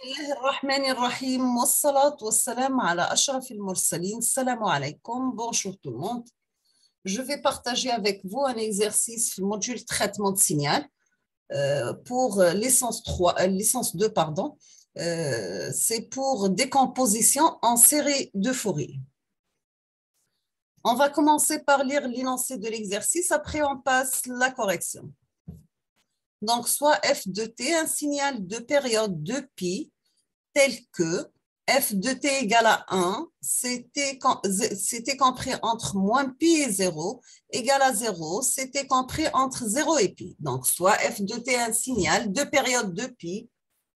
الله الرحمن الرحيم والصلاة والسلام على أشرف المرسلين. Salam alaikum, bonjour tout le monde. Je vais partager avec vous un exercice, le module traitement de signal pour licence 3, licence 2, pardon. C'est pour décomposition en série de Fourier. On va commencer par lire l'énoncé de l'exercice, après on passe la correction. Donc, soit f de t, un signal de période de pi, tel que f de t égale à 1, c'était compris entre moins pi et 0, égale à 0, c'était compris entre 0 et pi. Donc, soit f de t, un signal de période de pi,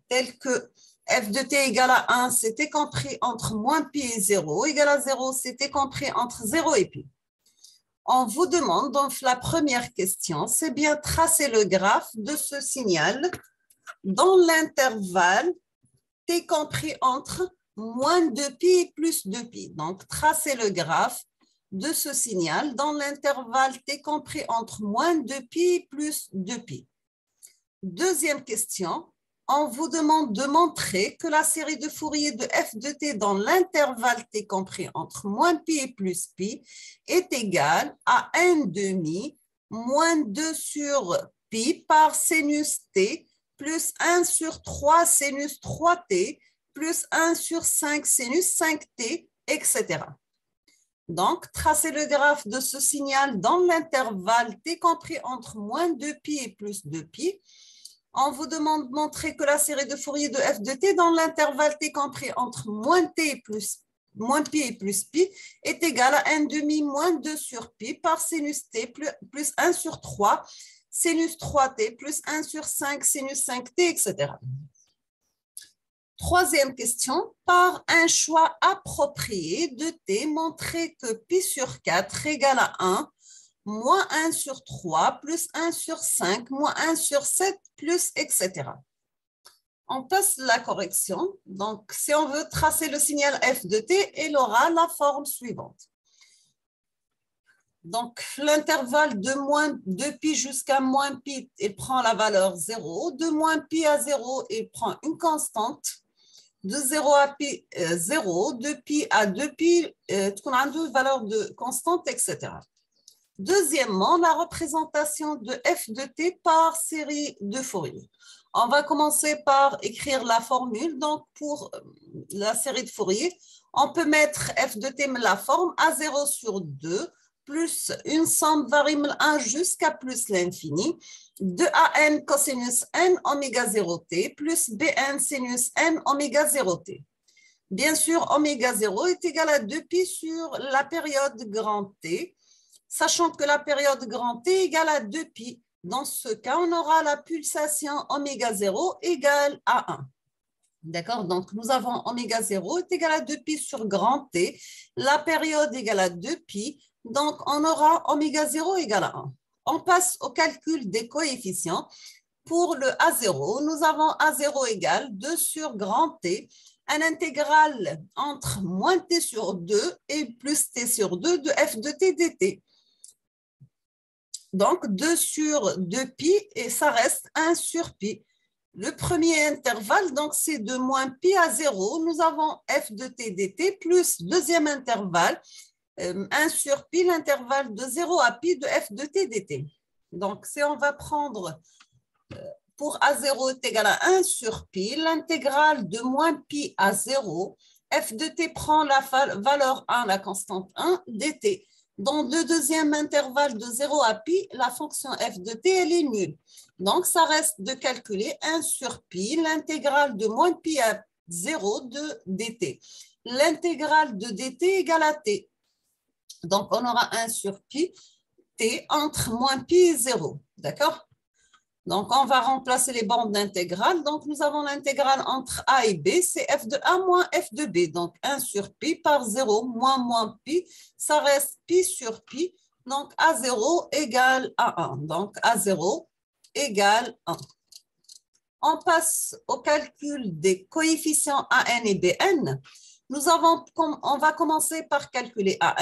tel que f de t égale à 1, c'était compris entre moins pi et 0, égale à 0, c'était compris entre 0 et pi. On vous demande, donc la première question, c'est bien tracer le graphe de ce signal dans l'intervalle t compris entre moins 2pi et plus 2pi. Donc, tracer le graphe de ce signal dans l'intervalle t compris entre moins 2pi et plus 2pi. Deuxième question, on vous demande de montrer que la série de Fourier de f de t dans l'intervalle t compris entre moins pi et plus pi est égale à 1 demi moins 2 sur pi par sinus t plus 1 sur 3 sinus 3t plus 1 sur 5 sinus 5t, etc. Donc, tracez le graphe de ce signal dans l'intervalle t compris entre moins 2pi et plus 2pi. On vous demande de montrer que la série de Fourier de f de t dans l'intervalle t compris entre moins pi et plus pi est égale à 1 demi moins 2 sur pi par sinus t plus 1 sur 3 sinus 3t plus 1 sur 5 sinus 5t, etc. Troisième question, par un choix approprié de t, montrer que pi sur 4 égale à 1, moins 1 sur 3, plus 1 sur 5, moins 1 sur 7, plus, etc. On passe la correction. Donc, si on veut tracer le signal f de t, il aura la forme suivante. Donc, l'intervalle de moins 2pi jusqu'à moins pi, il prend la valeur 0. De moins pi à 0, il prend une constante. De 0 à pi, 0. De pi à 2pi, on a une valeur de constante, etc. Deuxièmement, la représentation de f de t par série de Fourier. On va commencer par écrire la formule. Donc, pour la série de Fourier, on peut mettre f de t, la forme A0 sur 2, plus une somme variable 1 jusqu'à plus l'infini, 2an cosinus n oméga 0t, plus bn sinus n oméga 0t. Bien sûr, oméga 0 est égal à 2pi sur la période grand t, sachant que la période grand t est égale à 2pi. Dans ce cas, on aura la pulsation oméga 0 égale à 1. D'accord? Donc, nous avons oméga 0 est égal à 2pi sur grand t, la période égale à 2pi, donc on aura oméga 0 égale à 1. On passe au calcul des coefficients. Pour le A0, nous avons A0 égale 2 sur grand t, un intégral entre moins t sur 2 et plus t sur 2 de f de t dt. Donc, 2 sur 2pi et ça reste 1 sur pi. Le premier intervalle, donc c'est de moins pi à 0. Nous avons f de t dt plus deuxième intervalle, 1 sur pi, l'intervalle de 0 à pi de f de t dt. Donc, si on va prendre pour A0 est égal à 1 sur pi, l'intégrale de moins pi à 0, f de t prend la valeur 1, la constante 1, dt. Dans le deuxième intervalle de 0 à pi, la fonction f de t, elle est nulle. Donc, ça reste de calculer 1 sur pi, l'intégrale de moins pi à 0 de dt. L'intégrale de dt égale à t. Donc, on aura 1 sur pi, t entre moins pi et 0. D'accord? Donc, on va remplacer les bornes d'intégrale. Donc, nous avons l'intégrale entre a et b, c'est f de a moins f de b. Donc, 1 sur pi par 0 moins pi, ça reste pi sur pi. Donc, a0 égale à 1. Donc, a0 égale 1. On passe au calcul des coefficients an et bn. On va commencer par calculer an.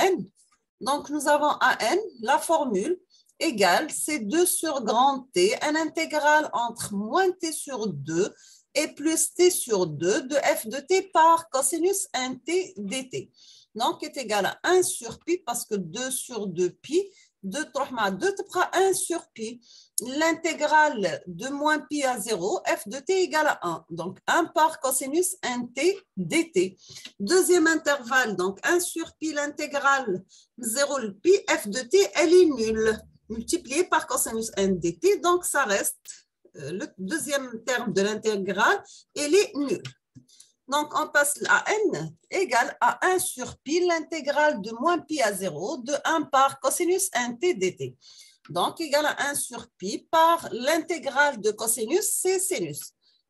Donc, nous avons an, la formule, égale, c'est 2 sur grand T, un intégral entre moins T sur 2 et plus t sur 2 de f de t par cosinus 1t dt. Donc, est égal à 1 sur pi parce que 2 sur 2 pi, 2 تروح مع 2 تبقى 1 sur pi. L'intégrale de moins pi à 0, f de t égale à 1. Donc, 1 par cosinus 1t dt. Deuxième intervalle, donc 1 sur pi, l'intégrale 0 le pi, f de t, elle est nulle. Multiplié par cosinus 1 dt, donc ça reste le deuxième terme de l'intégrale, elle est nulle. Donc, on passe à n égale à 1 sur pi, l'intégrale de moins pi à 0 de 1 par cosinus 1t dt. Donc, égal à 1 sur pi par l'intégrale de cosinus, c'est sinus.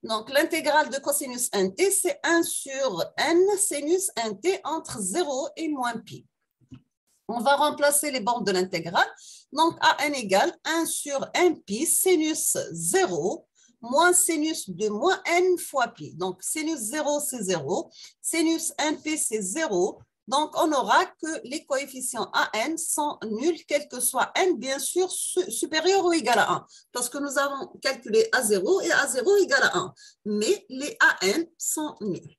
Donc, l'intégrale de cosinus 1t, c'est 1 sur n sinus 1t entre 0 et moins pi. On va remplacer les bornes de l'intégrale. Donc, à n égale 1 sur n pi sinus 0 moins sinus de moins n fois pi. Donc, sinus 0, c'est 0. Sinus 1p, c'est 0. Donc, on aura que les coefficients a n sont nuls, quel que soit n, bien sûr, supérieur ou égal à 1. Parce que nous avons calculé A0 et A0 égale à 1. Mais les a n sont nuls.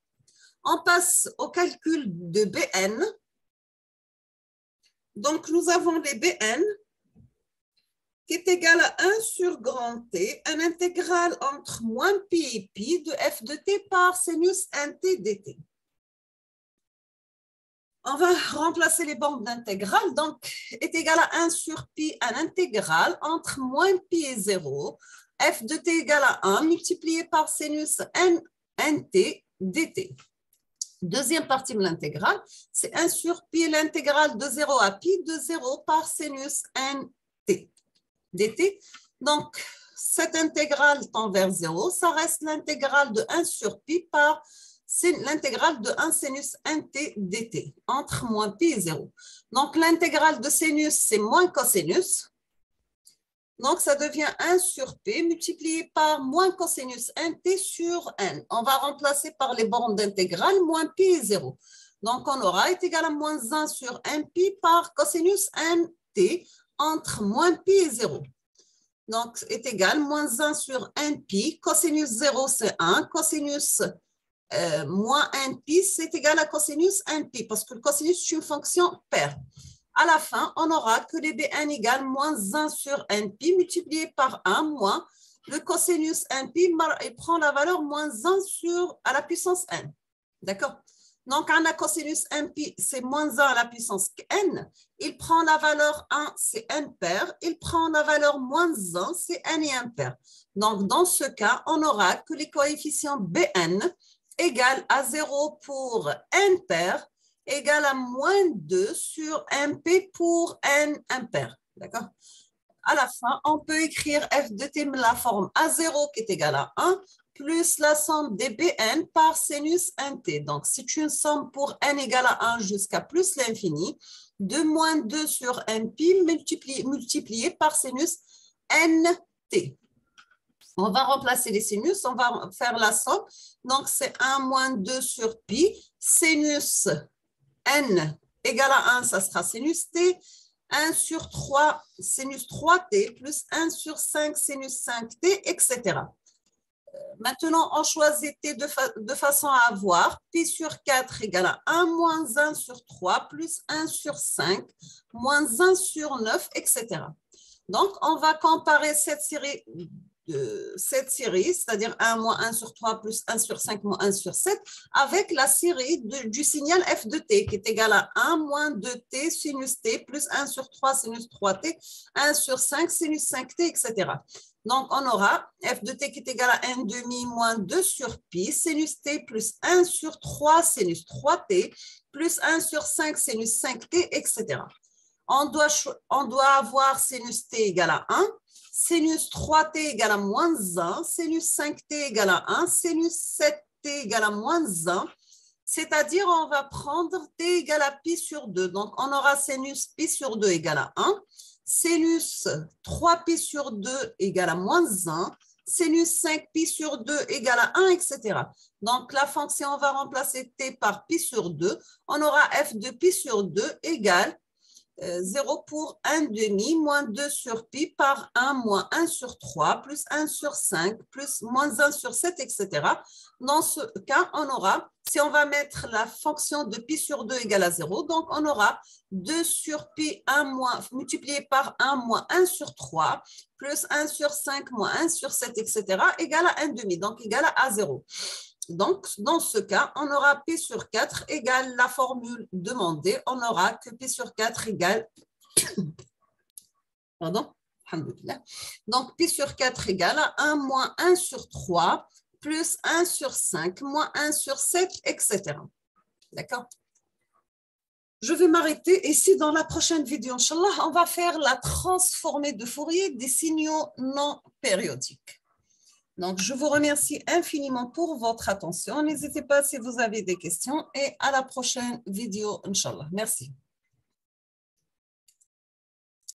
On passe au calcul de Bn. Donc, nous avons les Bn qui est égal à 1 sur grand T, un intégral entre moins pi et pi de f de t par sinus 1t dt. On va remplacer les bornes d'intégrale, donc est égal à 1 sur pi, un intégral entre moins pi et 0, f de t égale à 1 multiplié par sinus nt dt. Deuxième partie de l'intégrale, c'est 1 sur pi, l'intégrale de 0 à pi de 0 par sinus nt dt. Donc, cette intégrale tend vers 0, ça reste l'intégrale de 1 sur pi par l'intégrale de 1 sinus 1t dt, entre moins pi et 0. Donc, l'intégrale de sinus, c'est moins cosinus. Donc, ça devient 1 sur p multiplié par moins cosinus 1t sur n. On va remplacer par les bornes d'intégrale, moins pi et 0. Donc, on aura est égal à moins 1 sur 1 pi par cosinus nt entre moins pi et 0. Donc, est égal moins 1 sur 1 pi. Cosinus 0, c'est 1. Cosinus moins 1 pi, c'est égal à cosinus 1 pi, parce que le cosinus, c'est une fonction paire. À la fin, on aura que les Bn égale moins 1 sur 1 pi multiplié par 1 moins le cosinus 1 pi, il prend la valeur moins 1 à la puissance n. D'accord? Donc, on a cosinus 1 pi, c'est moins 1 à la puissance n. Il prend la valeur 1, c'est n pair. Il prend la valeur moins 1, c'est n et 1 pair. Donc, dans ce cas, on aura que les coefficients Bn égale à 0 pour n pair, égale à moins 2 sur mp pour n impair. D'accord? À la fin, on peut écrire f de t la forme A0 qui est égale à 1 plus la somme des Bn par sinus nt. Donc, c'est une somme pour n égale à 1 jusqu'à plus l'infini de moins 2 sur mp multiplié par sinus nt. On va remplacer les sinus, on va faire la somme. Donc, c'est 1 moins 2 sur pi. Sinus n égale à 1, ça sera sinus t. 1 sur 3, sinus 3t, plus 1 sur 5, sinus 5t, etc. Maintenant, on choisit t de façon à avoir pi sur 4 égale à 1 moins 1 sur 3, plus 1 sur 5, moins 1 sur 9, etc. Donc, on va comparer cette série, c'est-à-dire 1 moins 1 sur 3 plus 1 sur 5 moins 1 sur 7, avec la série du signal f de t qui est égal à 1 moins 2t sinus t plus 1 sur 3 sinus 3t, 1 sur 5 sinus 5t, etc. Donc, on aura f de t qui est égal à 1 demi moins 2 sur pi sinus t plus 1 sur 3 sinus 3t plus 1 sur 5 sinus 5t, etc. On doit avoir sinus t égale à 1. Sinus 3t égale à moins 1, sinus 5t égale à 1, sinus 7t égale à moins 1, c'est-à-dire on va prendre t égale à pi sur 2. Donc, on aura sinus pi sur 2 égale à 1, sinus 3pi sur 2 égale à moins 1, sinus 5pi sur 2 égale à 1, etc. Donc, la fonction, on va remplacer t par pi sur 2. On aura f de pi sur 2 égale 0 pour 1 demi, moins 2 sur pi par 1, moins 1 sur 3, plus 1 sur 5, plus moins 1 sur 7, etc. Dans ce cas, on aura, si on va mettre la fonction de pi sur 2 égale à 0, donc on aura 2 sur pi 1 moins, multiplié par 1 moins 1 sur 3, plus 1 sur 5 moins 1 sur 7, etc. égale à 1 demi, donc égale à 0. Donc, dans ce cas, on aura P sur 4 égale la formule demandée. On aura que P sur 4 égale... Pardon. Donc, P sur 4 égale à 1 moins 1 sur 3 plus 1 sur 5 moins 1 sur 7, etc. D'accord? Je vais m'arrêter ici dans la prochaine vidéo. Inch'Allah, on va faire la transformée de Fourier des signaux non périodiques. Donc, je vous remercie infiniment pour votre attention. N'hésitez pas si vous avez des questions et à la prochaine vidéo, Inch'Allah. Merci.